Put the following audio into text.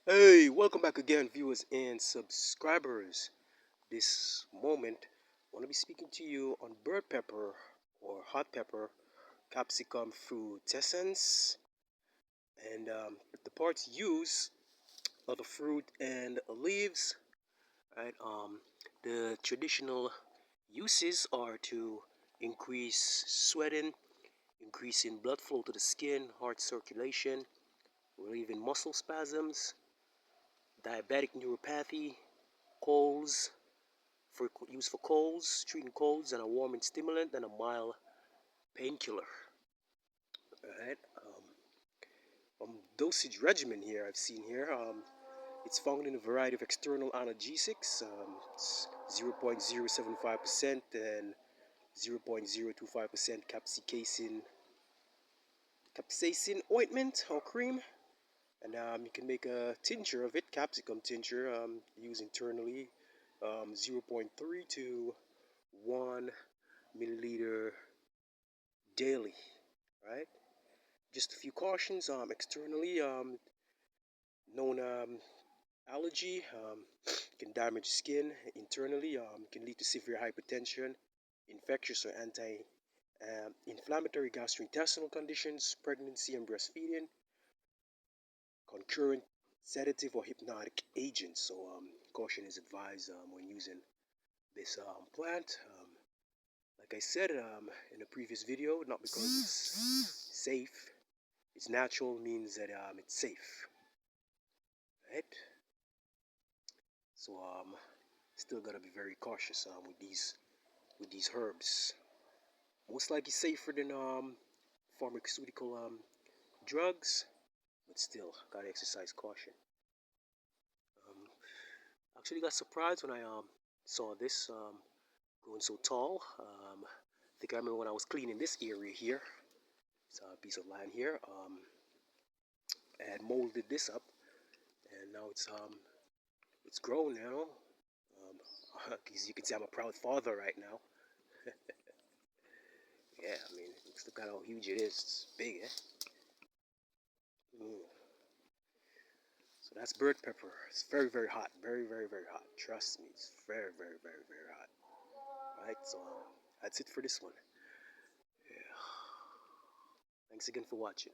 Hey, welcome back again, viewers and subscribers. This moment, I want to be speaking to you on bird pepper or hot pepper, capsicum frutescens, and the parts used are the fruit and leaves. Right? The traditional uses are to increase sweating, increasing blood flow to the skin, heart circulation, relieving muscle spasms, diabetic neuropathy, colds, for use for colds, treating colds, and a warming stimulant and a mild painkiller. Alright. Dosage regimen here I've seen here. It's found in a variety of external analgesics. It's 0.075% and 0.025% capsaicin ointment or cream. And you can make a tincture of it, capsicum tincture, used internally, 0.3 to 1 milliliter daily, right? Just a few cautions. Externally, known allergy can damage skin. Internally, can lead to severe hypertension, infectious or anti-inflammatory gastrointestinal conditions, pregnancy and breastfeeding, concurrent sedative or hypnotic agents. So, caution is advised when using this plant. Like I said in a previous video, not because it's safe, it's natural means that it's safe, right? So still gotta be very cautious with these herbs. Most likely safer than pharmaceutical drugs, but still gotta exercise caution. Um, Actually got surprised when I saw this growing so tall. I think I remember when I was cleaning this area here. It's a piece of land here. I had molded this up, and now it's grown now. As you can see, I'm a proud father right now. Yeah, I mean, look at how huge it is. It's big, eh? Mm. So that's bird pepper. It's very, very hot. Very, very, very hot. Trust me, it's very, very, very, very hot. Right, so that's it for this one. Yeah. Thanks again for watching.